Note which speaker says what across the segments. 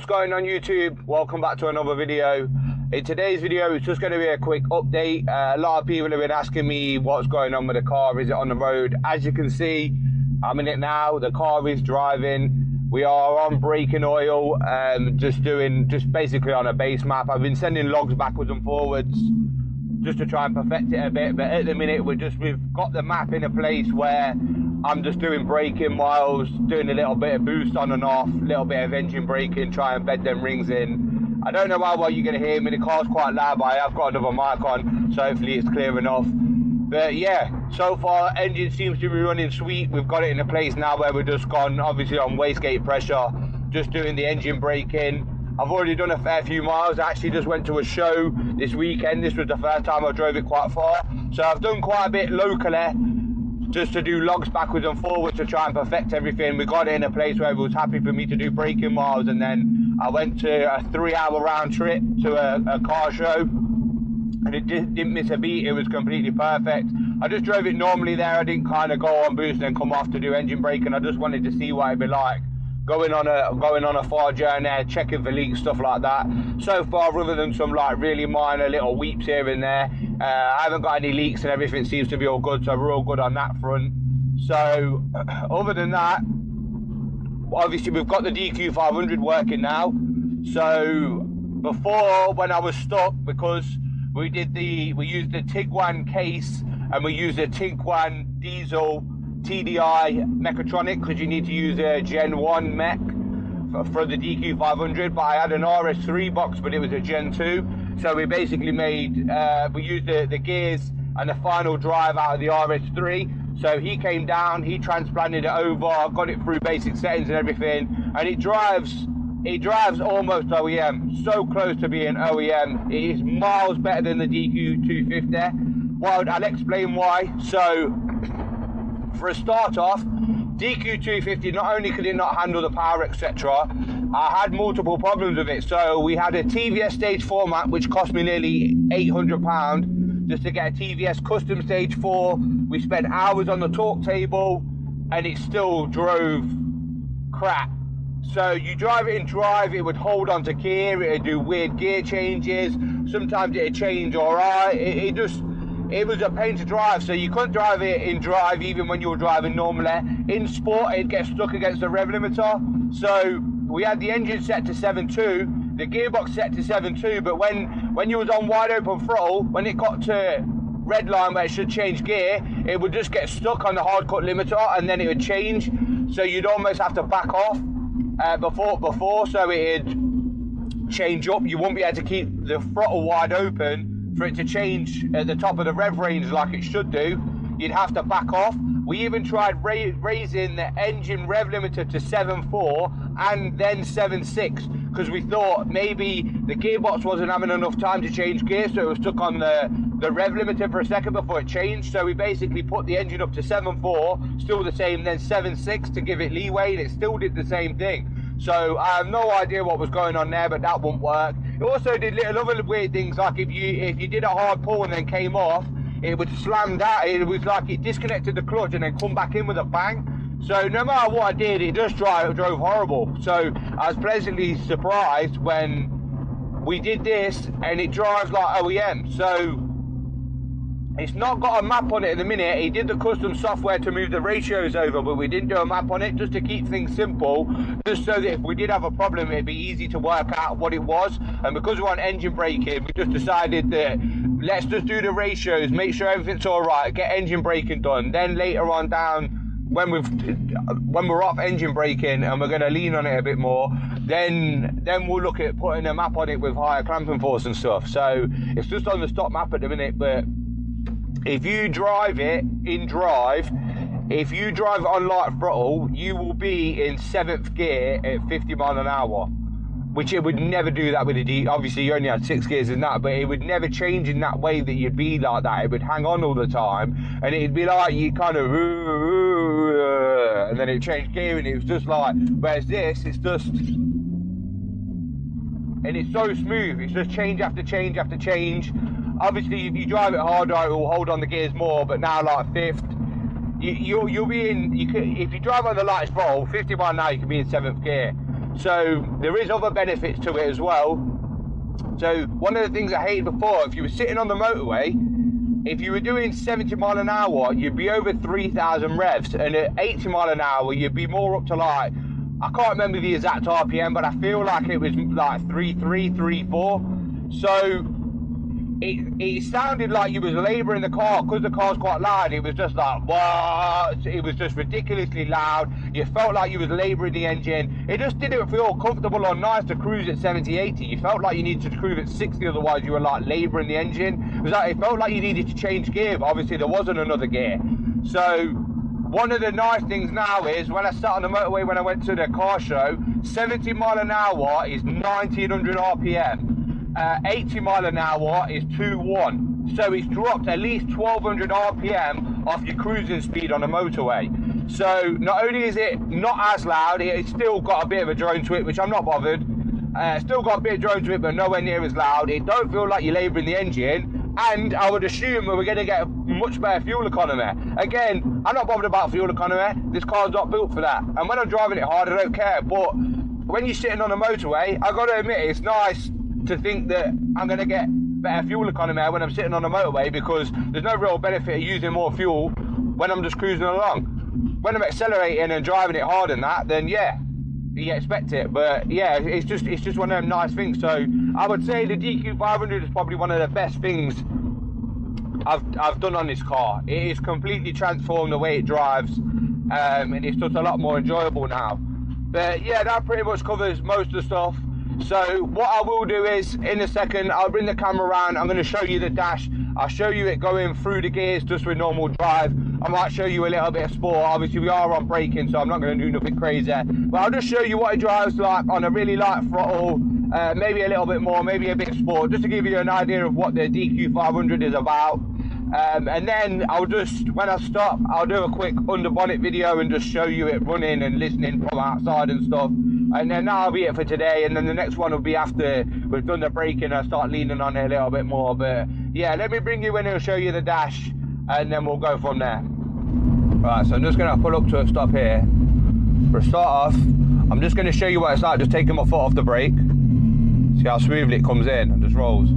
Speaker 1: going on YouTube? Welcome back to another video. In today's video, it's just going to be a quick update. A lot of people have been asking me what's going on with the car. Is it on the road? As you can see, I'm in it now. The car is driving. We are on braking oil, just basically on a base map. I've been sending logs backwards and forwards just to try and perfect it a bit, but at the minute we've got the map in a place where I'm just doing braking miles, doing a little bit of boost on and off, a little bit of engine braking, try and bed them rings in. I don't know how well you're going to hear me. The car's quite loud, but I have got another mic on, so hopefully it's clear enough. But yeah, so far engine seems to be running sweet. We've got it in a place now where we're just gone obviously on wastegate pressure, just doing the engine braking. I've already done a fair few miles. I actually just went to a show this weekend. This was the first time I drove it quite far. So I've done quite a bit locally just to do logs backwards and forwards to try and perfect everything. We got it in a place where it was happy for me to do braking miles, and then I went to a 3-hour round trip to a car show, and it didn't miss a beat. It was completely perfect. I just drove it normally there. I didn't kind of go on boost and come off to do engine braking. I just wanted to see what it'd be like going on a far journey, checking for leaks, stuff like that. So far, other than some like really minor little weeps here and there, I haven't got any leaks and everything seems to be all good, so we're all good on that front. So other than that, obviously we've got the DQ500 working now. So before, when I was stuck, because we used the Tiguan case and we used the Tiguan diesel TDI mechatronic, because you need to use a Gen 1 mech for the DQ500, but I had an RS3 box, but it was a Gen 2. So we basically we used the gears and the final drive out of the RS3. So he came down, he transplanted it over, got it through basic settings and everything, and it drives almost OEM, so close to being OEM. It is miles better than the DQ250. Well, I'll explain why. So for a start off, DQ250, not only could it not handle the power, etc., I had multiple problems with it. So we had a TVS stage 4 map, which cost me nearly £800 just to get a TVS custom stage 4. We spent hours on the torque table and it still drove crap. So you drive it in drive, it would hold onto gear, it would do weird gear changes, sometimes it would change alright, it was a pain to drive, so you couldn't drive it in drive even when you were driving normally. In sport, it'd get stuck against the rev limiter. So we had the engine set to 7.2, the gearbox set to 7.2, but when you was on wide open throttle, when it got to red line where it should change gear, it would just get stuck on the hard cut limiter and then it would change. So you'd almost have to back off before, so it'd change up. You wouldn't be able to keep the throttle wide open for it to change at the top of the rev range like it should do. You'd have to back off. We even tried raising the engine rev limiter to 7.4 and then 7.6 because we thought maybe the gearbox wasn't having enough time to change gear, so it was stuck on the rev limiter for a second before it changed. So we basically put the engine up to 7.4, still the same, then 7.6 to give it leeway, and it still did the same thing. So I have no idea what was going on there, but that wouldn't work. It also did little other weird things, like if you did a hard pull and then came off, it would slam down. It was like it disconnected the clutch and then come back in with a bang. So no matter what I did, it just drove horrible. So I was pleasantly surprised when we did this and it drives like OEM. So it's not got a map on it at the minute. He did the custom software to move the ratios over, but we didn't do a map on it just to keep things simple, just so that if we did have a problem, it'd be easy to work out what it was. And because we're on engine braking, we just decided that let's just do the ratios, make sure everything's all right, get engine braking done. Then later on down, when we're off engine braking and we're going to lean on it a bit more, then we'll look at putting a map on it with higher clamping force and stuff. So it's just on the stock map at the minute, but if you drive it in drive, if you drive it on light throttle, you will be in 7th gear at 50 miles an hour, which it would never do that with a D. Obviously you only had 6 gears in that, but it would never change in that way that you'd be like that. It would hang on all the time and it'd be like you kind of and then it changed gear, and it was just like, whereas this, it's just, and it's so smooth, it's just change after change after change. Obviously if you drive it harder, it will hold on the gears more, but now like 5th, you'll be in, if you drive on the lightest throttle, 50 miles an hour, you can be in 7th gear. So there is other benefits to it as well. So one of the things I hated before, if you were sitting on the motorway, if you were doing 70 mile an hour, you'd be over 3,000 revs, and at 80 mile an hour, you'd be more up to like, I can't remember the exact RPM, but I feel like it was like 3.3, 3.4. So it sounded like you was labouring the car, because the car's quite loud. It was just like, what? It was just ridiculously loud. You felt like you was labouring the engine. It just didn't feel comfortable or nice to cruise at 70, 80. You felt like you needed to cruise at 60, otherwise you were like labouring the engine. It felt like you needed to change gear, but obviously there wasn't another gear. So one of the nice things now is, when I sat on the motorway when I went to the car show, 70 mile an hour is 1900 RPM. 80 mile an hour is 2.1. So it's dropped at least 1200 RPM off your cruising speed on a motorway. So not only is it not as loud, it's still got a bit of a drone to it, which I'm not bothered. Still got a bit of drone to it, but nowhere near as loud. It don't feel like you're labouring the engine, and I would assume we're going to get a much better fuel economy. Again, I'm not bothered about fuel economy. This car's not built for that, and when I'm driving it hard, I don't care. But when you're sitting on a motorway, I got to admit, it's nice to think that I'm going to get better fuel economy when I'm sitting on a motorway, because there's no real benefit of using more fuel when I'm just cruising along. When I'm accelerating and driving it hard and that, then yeah, you expect it. But yeah, it's just one of them nice things. So I would say the DQ500 is probably one of the best things I've done on this car. It is completely transformed the way it drives, and it's just a lot more enjoyable now. But yeah, that pretty much covers most of the stuff. So what I will do is, in a second, I'll bring the camera around. I'm going to show you the dash. I'll show you it going through the gears just with normal drive. I might show you a little bit of sport. Obviously we are on braking, so I'm not going to do nothing crazy, but I'll just show you what it drives like on a really light throttle, maybe a little bit more, maybe a bit of sport, just to give you an idea of what the DQ500 is about. And then I'll just, when I stop, I'll do a quick under bonnet video and just show you it running and listening from outside and stuff. And then that'll be it for today, and then the next one will be after we've done the braking and I start leaning on it a little bit more. But yeah, let me bring you in and show you the dash, and then we'll go from there. Right, so I'm just going to pull up to a stop here. For a start off, I'm just going to show you what it's like just taking my foot off the brake. See how smoothly it comes in and just rolls.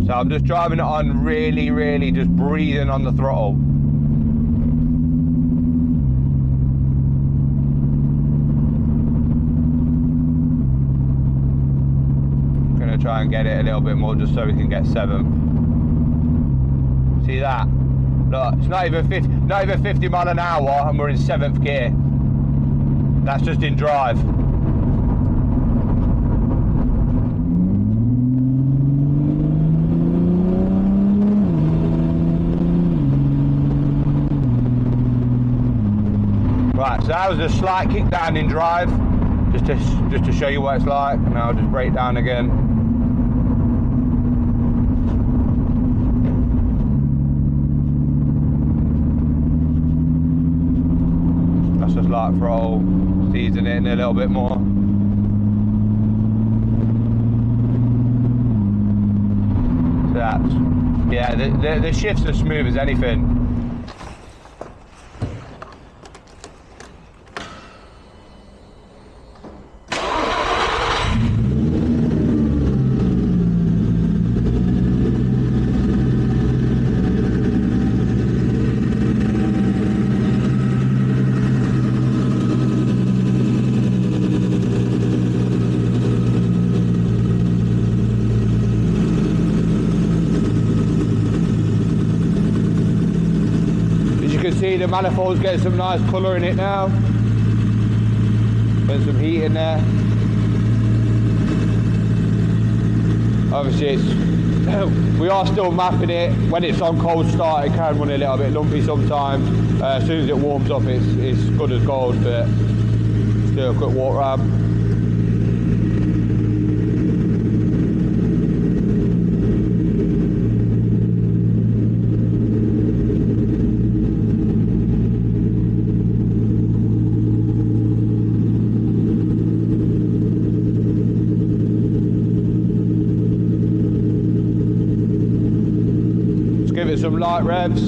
Speaker 1: So I'm just driving it on really just breathing on the throttle. Gonna try and get it a little bit more just so we can get 7th. See that? Look, it's not even 50 mile an hour and we're in 7th gear. That's just in drive. Right, so that was a slight kick down in drive, just to show you what it's like, and I'll just brake down again. That's just light throttle, season it in a little bit more. So that's, yeah, the shifts are smooth as anything. See, the manifold's getting some nice colour in it now. There's some heat in there. Obviously we are still mapping it. When it's on cold start, it can run a little bit lumpy sometimes. As soon as it warms up, it's good as gold. But do a quick walk around. Give it some light revs.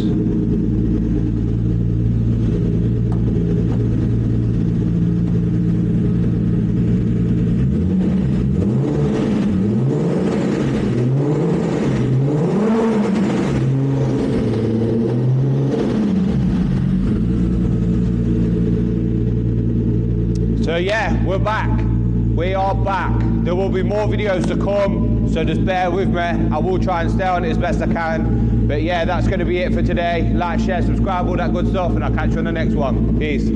Speaker 1: yeah, we're back. We are back. There will be more videos to come, so just bear with me. I will try and stay on it as best I can. But yeah, that's going to be it for today. Like, share, subscribe, all that good stuff, and I'll catch you on the next one. Peace.